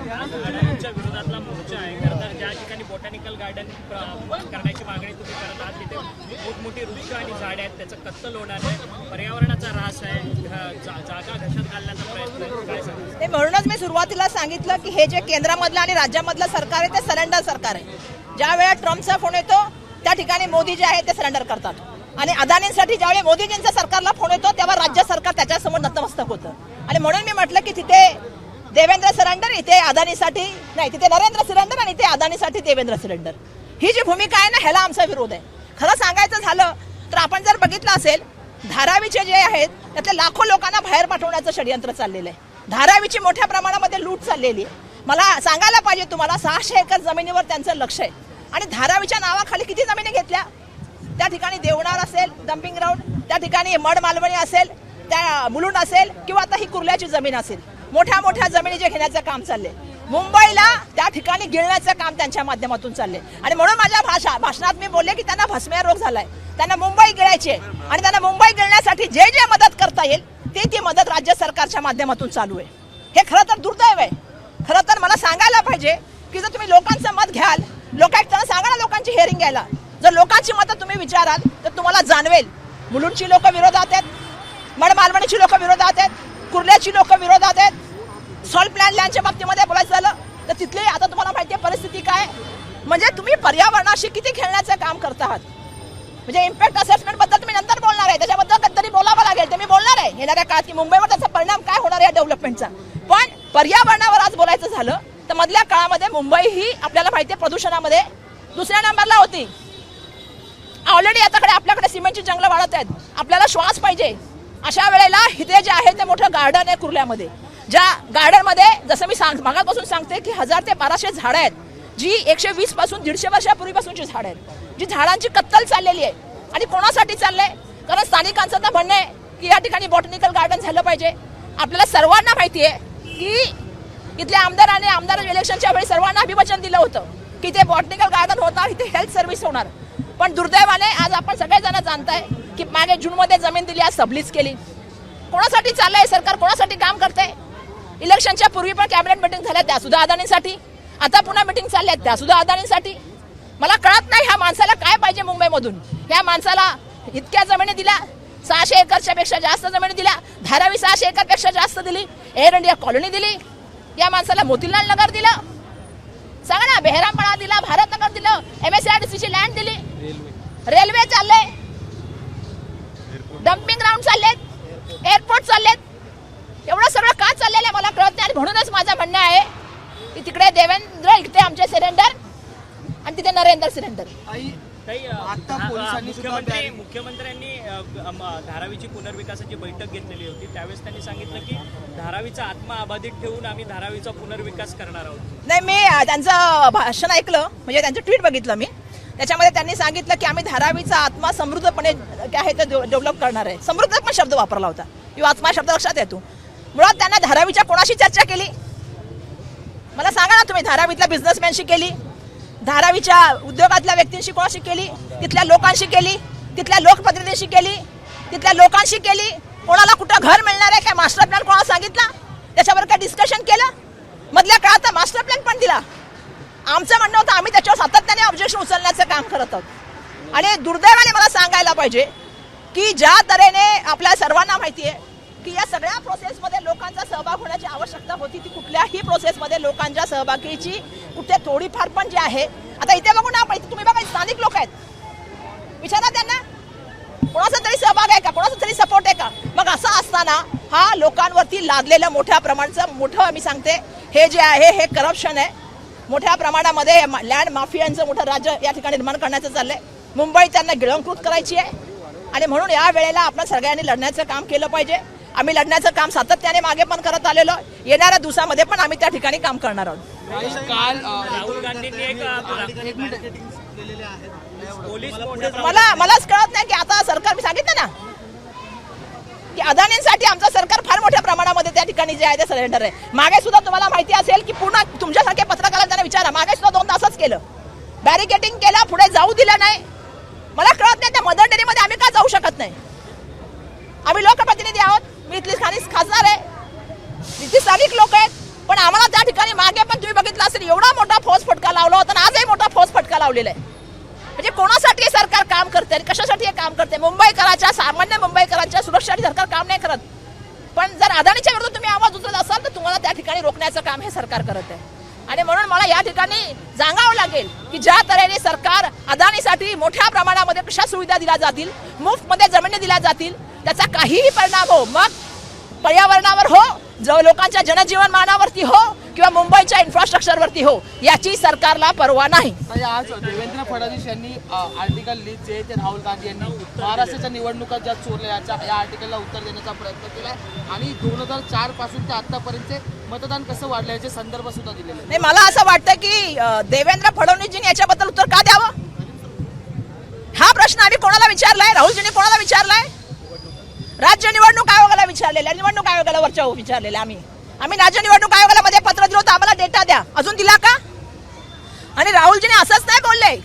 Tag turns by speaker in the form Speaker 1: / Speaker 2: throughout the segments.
Speaker 1: अडाणींच्या विरोधातला मोर्चा आहे. खरं ज्या ठिकाणी बॉटॅनिकल गार्डन करण्याची मागणी तुम्ही करत आहात तिथे मोठमोठी वृक्ष आणि झाडे आहेत, त्याचं कत्तल होणार आहे, पर्यावरणाचा ऱ्हास आहे, जागा घशात घालण्याचा प्रयत्न आहे. काय सांगू?
Speaker 2: म्हणूनच मी सुरुवातीला सांगितलं की हे जे केंद्रामधलं आणि राज्यामधलं सरकार आहे ते सरेंडर सरकार आहे. ज्या वेळेला ट्रम्पचा फोन येतो त्या ठिकाणी मोदी जे आहे ते सरेंडर करतात, आणि अदानींसाठी ज्यावेळी मोदीजींचा सरकारला फोन येतो तेव्हा राज्य सरकार त्याच्यासमोर नतमस्तक होतं. आणि म्हणून मी म्हटलं की तिथे देवेंद्र सरेंडर, इथे अदानीसाठी नाही, तिथे नरेंद्र सरेंडर आणि इथे अदानीसाठी देवेंद्र सरेंडर. ही जी भूमिका आहे ना, ह्याला आमचा विरोध आहे. खरं सांगायचं झालं तर आपण जर बघितलं असेल, धारावीचे जे आहेत त्यातले लाखो लोकांना बाहेर पाठवण्याचं षडयंत्र चाललेलं आहे. धारावीची मोठ्या प्रमाणामध्ये लूट चाललेली आहे. मला सांगायला पाहिजे तुम्हाला, 600 एकर जमिनीवर त्यांचं लक्ष आहे. आणि धारावीच्या नावाखाली किती जमिनी घेतल्या? त्या ठिकाणी देवनार असेल डम्पिंग ग्राउंड, त्या ठिकाणी मड मालवणी असेल, त्या मुलुंड असेल, किंवा आता ही कुर्ल्याची जमीन असेल, मोठ्या मोठ्या जमिनी जे घेण्याचं काम चाललंय. मुंबईला त्या ठिकाणी गिळण्याचं काम त्यांच्या माध्यमातून चाललंय. आणि म्हणून माझ्या भाषणात मी बोलले की त्यांना भस्मे रोग झालाय, त्यांना मुंबई गिळायची आहे, आणि त्यांना मुंबई गिळण्यासाठी जे जे मदत करता येईल ती मदत राज्य सरकारच्या माध्यमातून चालू आहे. हे खरं तर दुर्दैव आहे. खरं तर मला सांगायला पाहिजे की जर तुम्ही लोकांचं मत घ्याल, त्यांना सांगा ना लोकांची हिअरिंग घ्यायला. जर लोकांची मतं तुम्ही विचाराल तर तुम्हाला जाणवेल मुलुंडची लोक विरोधात आहेत, मड मालवणीची लोक विरोधात आहेत, कुर्ल्याची लोक विरोधात आहेत. सॉल्ट प्लॅन लँडच्या बाबतीमध्ये बोलायचं झालं तर तिथली आता तुम्हाला माहिती आहे परिस्थिती काय. म्हणजे तुम्ही पर्यावरणाशी किती खेळण्याचं काम करत आहात. म्हणजे इम्पॅक्ट असेसमेंट बद्दल तुम्ही नंतर बोलणार आहे, त्याच्याबद्दल कधीतरी बोलावं लागेल, ते मी बोलणार आहे येणाऱ्या काळात की मुंबईवर त्याचा परिणाम काय होणार आहे डेव्हलपमेंटचा. पण पर्यावरणावर आज बोलायचं झालं तर मधल्या काळामध्ये मुंबई ही आपल्याला माहिती आहे प्रदूषणामध्ये दुसऱ्या नंबरला होती. ऑलरेडी आताकडे आपल्याकडे सिमेंटची जंगलं वाढत आहेत, आपल्याला श्वास पाहिजे. अशा वेळेला इथे जे आहे ते मोठं गार्डन आहे कुर्ल्यामध्ये, ज्या गार्डनमध्ये जसं मी मागापासून सांगते की 1000 ते 1200 झाडं आहेत, जी 120 पासून 150 वर्षापूर्वीपासूनची झाडं आहेत, जी झाडांची कत्तल चाललेली आहे. आणि कोणासाठी चाललंय? कारण स्थानिकांचं तर म्हणणं आहे की या ठिकाणी बॉटनिकल गार्डन झालं पाहिजे. आपल्याला सर्वांना माहिती आहे की इथल्या आमदारांनी आमदार इलेक्शनच्या वेळी सर्वांना अभिवचन दिलं होतं की ते बॉटनिकल गार्डन होणार, इथे हेल्थ सर्व्हिस होणार. पण दुर्दैवाने आज आपण सगळेजण जाणताय की मागे जूनमध्ये जमीन दिली, आज सबलीज केली. कोणासाठी चाललंय सरकार, कोणासाठी काम करतंय? इलेक्शनच्या पूर्वी पण कॅबिनेट मीटिंग झाल्या, त्या सुद्धा अदानीसाठी. आता पुन्हा मीटिंग चालल्या, त्या सुद्धा अदानीसाठी. मला कळत नाही ह्या माणसाला काय पाहिजे मुंबईमधून. ह्या माणसाला इतक्या जमिनी दिल्या, 600 एकरच्या पेक्षा जास्त जमिनी दिल्या, धारावी 600 एकरपेक्षा जास्त दिली, एअर इंडिया कॉलनी दिली, या माणसाला मोतीलाल नगर दिलं, सांगा ना, बेहरामपळा दिला, भारतनगर दिलं, MSRDCची लँड दिली, रेल्वे चालले, डम्पिंग ग्राउंड चाललेत, एअरपोर्ट चाललेत. एवढं सगळं का चाललेलं आहे मला कळत नाही. आणि म्हणूनच माझं म्हणणं आहे की तिकडे देवेंद्र, इकडे आमचे सरेंडर, आणि तिथे नरेंद्र सरेंडर.
Speaker 1: मुख्यमंत्र्यांनी धारावीची पुनर्विकासाची बैठक घेतलेली होती, त्यावेळेस त्यांनी सांगितलं की धारावीचा आत्मा अबाधित ठेवून आम्ही धारावीचा पुनर्विकास करणार आहोत.
Speaker 2: नाही, मी त्यांचं भाषण ऐकलं, म्हणजे त्यांचं ट्विट बघितलं मी. त्याच्यामध्ये त्यांनी सांगितलं की आम्ही धारावीचा आत्मा समृद्धपणे काय आहे ते डेव्हलप करणार आहे. समृद्ध पण शब्द वापरला होता, किंवा आत्मा शब्द लक्षात येतो. मुळात त्यांना धारावीच्या कोणाशी चर्चा केली मला सांगा ना तुम्ही. धारावीतल्या बिझनेसमॅनशी केली, धारावीच्या उद्योगातल्या व्यक्तींशी कोणाशी केली, तिथल्या लोकांशी केली, तिथल्या लोकप्रतिनिधींशी केली, तिथल्या लोकांशी केली. कोणाला कुठं घर मिळणार आहे काय, मास्टर प्लॅन कोणाला सांगितला, त्याच्यावर काय डिस्कशन केलं? मधल्या काळात मास्टर प्लॅन पण दिला. आमचं म्हणणं होतं, आम्ही त्याच्यावर सातत्याने ऑब्जेक्शन उचलण्याचं काम करत आहोत. आणि दुर्दैवाने मला सांगायला पाहिजे की ज्या तऱ्हेने आपल्या सर्वांना माहिती आहे की या सगळ्या प्रोसेसमध्ये लोकांचा सहभाग होण्याची आवश्यकता होती, ती कुठल्याही प्रोसेसमध्ये लोकांच्या सहभागाची कुठे थोडीफार पण जी आहे. आता इथे बघू ना, तुम्ही बघा स्थानिक लोक आहेत, विचारा त्यांना कोणाचा तरी सहभाग आहे का, कोणाचा तरी सपोर्ट आहे का. मग असं असताना हा लोकांवरती लादलेलं मोठ्या प्रमाणाचं मोठं मी सांगते हे जे आहे हे करप्शन आहे. मोठ्या प्रमाणामध्ये लँड माफियांचं मोठं राज्य या ठिकाणी निर्माण करण्याचं चाललंय. मुंबई त्यांना गिळंकृत करायची आहे. आणि म्हणून या वेळेला आपण सगळ्यांनी लढण्याचं काम केलं पाहिजे. आम्ही लढण्याचं काम सातत्याने मागे पण करत आलेलो, येणाऱ्या दिवसामध्ये पण आम्ही त्या ठिकाणी काम करणार आहोत.
Speaker 1: राहुल गांधींनी
Speaker 2: मलाच कळत नाही की आता सरकार, मी सांगितलं ना की अदानींसाठी आमचं सरकार फार मोठ्या प्रमाणामध्ये त्या ठिकाणी जे आहे ते सरेंडर आहे. मागे सुद्धा तुम्हाला माहिती असेल की पूर्ण तुमच्यासारख्या पत्रकारांना त्यांना विचारा, मागे सुद्धा 2 तासच केलं, बॅरिकेटिंग केलं, पुढे जाऊ दिलं नाही. मला कळत नाही त्या मदर डेअरीमध्ये आम्ही का जाऊ शकत नाही. आम्ही लोकप्रतिनिधी आहोत, मी इथली स्थानिक खासदार आहे, इथली स्थानिक लोक आहेत, पण आम्हाला त्या ठिकाणी मागे पण लावलेलं आहे. म्हणजे कोणासाठी हे सरकार काम करते आणि कशासाठी हे काम करते? मुंबईकरांच्या, सामान्य मुंबईकरांच्या सुरक्षेसाठी सरकार काम नाही करत. पण जर अदानीच्या विरोधात तुम्ही आवाज उचलत असाल तर तुम्हाला त्या ठिकाणी रोखण्याचं काम हे सरकार करत आहे. आणि म्हणून मला या ठिकाणी सांगावं लागेल की ज्या तऱ्हेने सरकार अदानीसाठी मोठ्या प्रमाणामध्ये कशा सुविधा दिल्या जातील, मुफ्तमध्ये जमिनी दिल्या जातील, त्याचा काहीही परिणाम हो, मग पर्यावरणावर हो, लोकांच्या जनजीवनमानावरती हो किंवा मुंबईच्या इन्फ्रास्ट्रक्चरवरती हो, याची सरकारला पर्वा नाही.
Speaker 3: आज देवेंद्र फडणवीस यांनी आर्टिकल लिहित जे ते राहुल गांधी यांनी महाराष्ट्राच्या निवडणुका ज्या चोरल्या या आर्टिकलला उत्तर देण्याचा प्रयत्न केलाय आणि 2004 पासून ते आतापर्यंतचे मतदान कसं वाढलं याचे संदर्भ सुद्धा दिलेले
Speaker 2: नाही. मला असं वाटतं की देवेंद्र फडणवीसजींनी याच्याबद्दल उत्तर का द्यावं, हा प्रश्न आम्ही कोणाला विचारलाय? राहुलजींनी कोणाला विचारलाय? राज्य निवडणूक आयोगाला विचारलेला, निवडणूक आयोगाला वरच्या विचारलेला. आम्ही राज्य निवडणूक आयोगाला मध्ये पत्र दिलं होतं, आम्हाला डेटा द्या, अजून दिला का? आणि राहुलजींनी असंच नाही बोलले,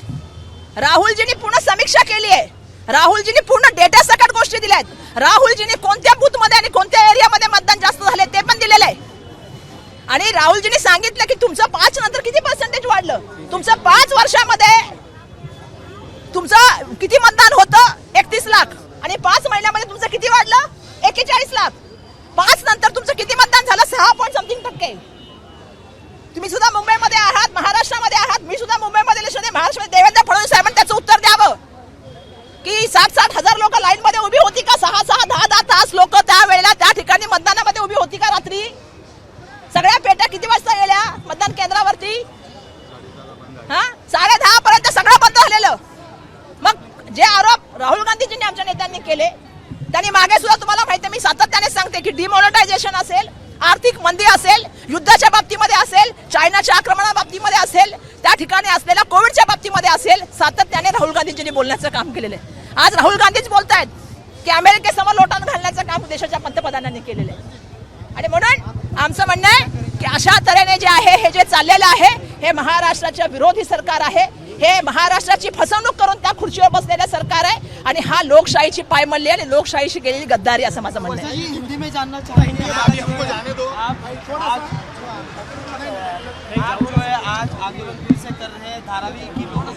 Speaker 2: राहुलजींनी पूर्ण समीक्षा केली आहे, राहुलजींनी पूर्ण डेटा सकट गोष्टी दिल्या आहेत. राहुलजींनी कोणत्या बूथ मध्ये आणि कोणत्या एरियामध्ये मतदान जास्त झाले ते पण दिलेलं आहे. आणि राहुलजींनी सांगितलं की तुमचं 5 नंतर किती पर्सेंटेज वाढलं, तुमचं 5 वर्षामध्ये तुमचं किती मतदान होतं 31 लाख आणि 5 महिन्यामध्ये तुमचं किती वाढलं 41 लाख. 5 नंतर तुमचं किती मतदान झालं 6.something%. तुम्ही सुद्धा मुंबईमध्ये आहात, महाराष्ट्रामध्ये आहात, मी सुद्धा मुंबईमध्ये महाराष्ट्रामध्ये. देवेंद्र फडणवीस साहेबांनी त्याचं उत्तर द्यावं की 60-60 हजार लोक लाईन मध्ये उभी होती का? 6-6, 10-10 तास लोक त्यावेळेला त्या ठिकाणी मतदानामध्ये उभी होती का? रात्री सगळ्या पेट्या किती वाजता गेल्या मतदान केंद्रावरती? 10:30 पर्यंत सगळं बंद झालेलं. मग जे आरोप राहुल गांधीजींनी आमच्या नेत्यांनी केले, त्यांनी मागे सुद्धा तुम्हाला माहिती, मी सातत्याने सांगते की डिमॉनिटायझेशन असेल, आर्थिक मंदी असेल, युद्धाच्या बाबतीमध्ये असेल, चायनाच्या आक्रमणा बाबतीमध्ये असेल, त्या ठिकाणी असलेल्या कोविडच्या बाबतीमध्ये असेल, सातत्याने राहुल गांधीजींनी बोलण्याचं काम केलेलं आहे. आज राहुल गांधीच बोलतायत की अमेरिकेसमोर लोटान घालण्याचं काम देशाच्या पंतप्रधानांनी केलेलं आहे. आणि म्हणून आमचं म्हणणं आहे की अशा तऱ्हेने जे आहे हे जे चाललेलं आहे हे महाराष्ट्राच्या विरोधी सरकार आहे, हे महाराष्ट्राची फसवणूक करून त्या खुर्चीवर बसलेलं सरकार आहे आणि हा लोकशाहीची पायमल्ली आणि लोकशाहीशी गेलेली गद्दारी असं माझं म्हणणं आहे.
Speaker 3: हिंदी में जानना चाहेंगे आप जो है आज आंदोलन फिर से कर रहे हैं धारावी की लोगों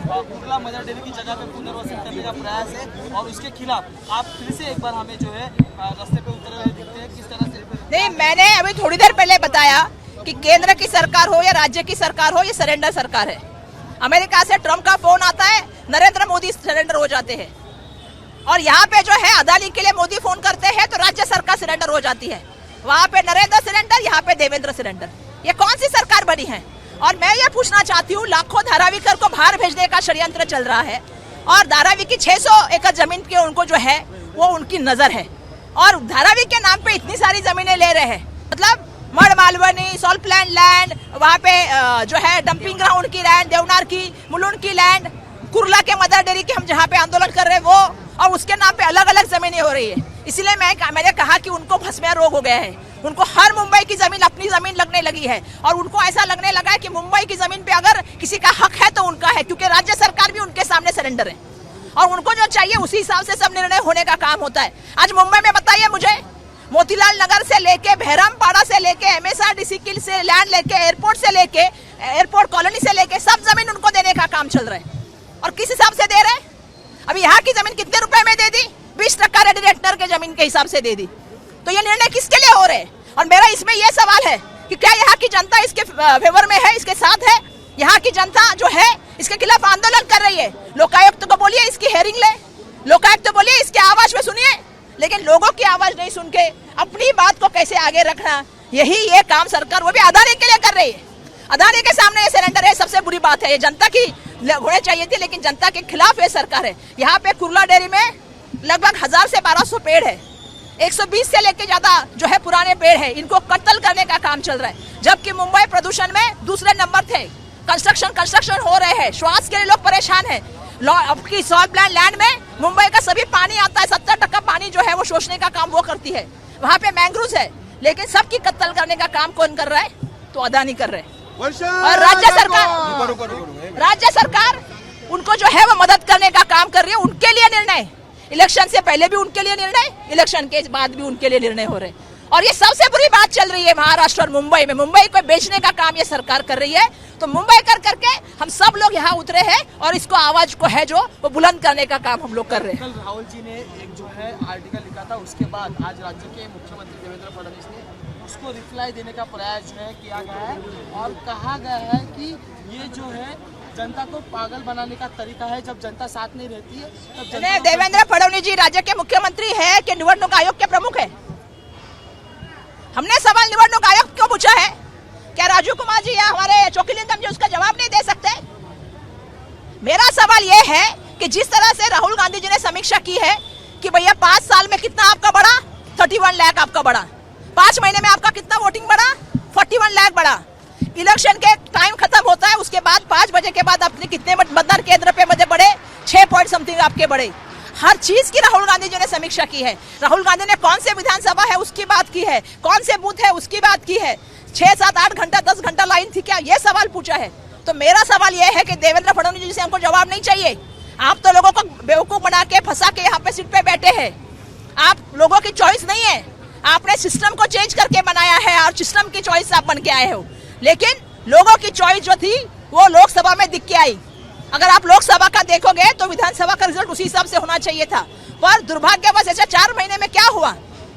Speaker 3: को कुर्ला मदर डेयरी की जगह पे पुनर्वसन करने का प्रयास है और उसके खिलाफ आप फिर से एक बार हमें जो है रास्ते पे उतरे हुए दिखते हैं, किस तरह से?
Speaker 2: नहीं, मैंने अभी थोड़ी देर पहले बताया कि केंद्र की सरकार हो या राज्य की सरकार हो, ये सरेंडर सरकार है. अमेरिका से ट्रम्प का फोन आता है, नरेंद्र मोदी सरेंडर हो जाते हैं. और यहाँ पे जो है अदानी के लिए मोदी फोन करते हैं तो राज्य सरकार सरेंडर हो जाती है. वहाँ पे नरेंद्र सरेंडर, यहाँ पे देवेंद्र सरेंडर. ये कौन सी सरकार बनी है? और मैं ये पूछना चाहती हूँ, लाखों धारावीकर को बाहर भेजने का षड्यंत्र चल रहा है और धारावी की 600 एकड़ जमीन के उनको जो है वो उनकी नजर है और धारावी के नाम पे इतनी सारी जमीनें ले रहे हैं. मतलब mud Malvani, salt plant land, वहाँ पे जो है डंपिंग ग्राउंड की लैंड, देवनार की, मुलुंड की लैंड, कुर्ला के मदर डेयरी के हम जहाँ पे आंदोलन कर रहे हैं वो, और उसके नाम पे अलग अलग जमीनें हो रही है. इसलिए मैंने कहा कि उनको भस्म रोग हो गया है, उनको हर मुंबई की जमीन अपनी जमीन लगने लगी है और उनको ऐसा लगने लगा है कि मुंबई की जमीन पे अगर किसी का हक है तो उनका है, क्योंकि राज्य सरकार भी उनके सामने सरेंडर है और उनको जो चाहिए उसी हिसाब से सब निर्णय होने का काम होता है. आज मुंबई में बताइए मुझे, मोतीलाल नगर से लेके बहरामपाड़ा से लेके MSRDC की से लैंड लेके एयरपोर्ट से लेके एयरपोर्ट कॉलोनी से लेके सब जमीन उनको देने का काम चल रहा है. और किस हिसाब से दे रहे हैं? अभी यहाँ की जमीन कितने रुपए में दे दी? 20% रेडी रेक्टर के जमीन के हिसाब से दे दी. तो ये निर्णय किसके लिए हो रहे हैं? और मेरा इसमें यह सवाल है कि क्या यहाँ की जनता इसके फेवर में है, इसके साथ है? यहाँ की जनता जो है इसके खिलाफ आंदोलन कर रही है. लोकायुक्त को बोलिए इसकी हेयरिंग ले, लोकायुक्त बोलिए इसके आवाज में सुनिए, लेकिन लोगों की आवाज नहीं सुन के अपनी बात को कैसे आगे रखना, यही ये काम सरकार वो भी अदानी के लिए कर रही है. अदानी के सामने ये सरेंडर है, सबसे बुरी बात है. ये जनता की होने चाहिए थी लेकिन जनता के खिलाफ ये सरकार है. यहाँ पे कुर्ला डेयरी में लगभग 1000 से 1200 पेड़ है, 120 से लेके ज्यादा जो है पुराने पेड़ है, इनको कत्ल करने का काम चल रहा है. जबकि मुंबई प्रदूषण में दूसरे नंबर थे. कंस्ट्रक्शन हो रहे हैं, श्वास के लिए लोग परेशान है. आपकी सॉल्ट प्लांट लैंड में मुंबई का सभी पानी आता है, 70% पानी जो है वो शोषने का काम वो करती है. वहाँ पे मैंग्रोव्स है, लेकिन सबकी कत्ल करने का काम कौन कर रहा है? तो अदानी कर रहे हैं. और राज्य सरकार उनको जो है वो मदद करने का काम कर रही है. उनके लिए निर्णय, इलेक्शन से पहले भी उनके लिए निर्णय, इलेक्शन के बाद भी उनके लिए निर्णय हो रहे हैं. और ये सबसे बुरी बात चल रही है महाराष्ट्र और मुंबई में। मुंबई को बेचने का काम ये सरकार कर रही है। तो मुंबई कर करके हम सब लोग यहाँ उतरे हैं और इसको आवाज को है जो वो बुलंद करने का काम हम लोग कर रहे हैं।
Speaker 3: कल राहुल जी ने एक जो है आर्टिकल लिखा था, उसके बाद आज राज्य के मुख्यमंत्री देवेंद्र फडणवीस ने उसको रिप्लाई देने का प्रयास जो है किया गया है और कहा गया है कि ये जो है जनता को पागल बनाने का तरीका है। जब जनता साथ नहीं रहती है तब जनता
Speaker 2: देवेंद्र फडणवीस जी राज्य के मुख्यमंत्री है कि निवडणूक आयोग के प्रमुख है? हमने सवाल निवडणूक आयोग क्यों पूछा है? क्या राजू कुमार जी या हमारे चोखीलिंदम जी उसका जवाब नहीं दे सकते? मेरा सवाल यह है कि जिस तरह से राहुल गांधी जी ने समीक्षा की है कि भैया 5 साल में कितना आपका बढ़ा, 31 लाख आपका बढ़ा, 5 महीने में आपका कितना वोटिंग बढ़ा, 41 लाख बढ़ा, इलेक्शन के टाइम खत्म होता है उसके बाद 5 बजे के बाद अपने कितने मतदान केंद्र पे मध्य बढ़े, 6 पॉइंट समथिंग आपके बढ़े। हर चीज की राहुल गांधी जी ने समीक्षा की है। राहुल गांधी ने कौन से विधानसभा है उसकी बात की है, कौन से बूथ है उसकी बात की है, 6, 7, 8 घंटा 10 घंटा लाइन थी क्या, ये सवाल पूछा है। तो मेरा सवाल यह है कि देवेंद्र फडणवीस जी से हमको जवाब नहीं चाहिए। आप तो लोगों को बेवकूफ बना के फंसा के यहाँ पे सीट पे बैठे हैं। आप लोगों की चॉइस नहीं है, आपने सिस्टम को चेंज करके बनाया है और सिस्टम की चॉइस आप बन के आए हो। लेकिन लोगों की चॉइस जो थी वो लोकसभा में दिख के आई। अगर आप लोकसभा का देखोगे तो विधानसभा का रिजल्ट उसी हिसाब से होना चाहिए था, पर दुर्भाग्यवश ऐसा 4 महीने में क्या हुआ?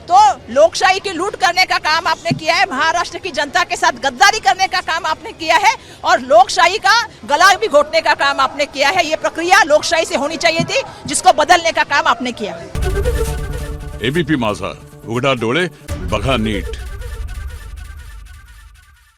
Speaker 2: तो लोकशाही की लूट करने का काम आपने किया है, महाराष्ट्र की जनता के साथ गद्दारी करने का काम आपने किया है और लोकशाही का गला भी घोटने का काम आपने किया है। ये प्रक्रिया लोकशाही से होनी चाहिए थी, जिसको बदलने का काम आपने किया।
Speaker 4: एबीपी माझा, उघडा डोळे बघा नीट।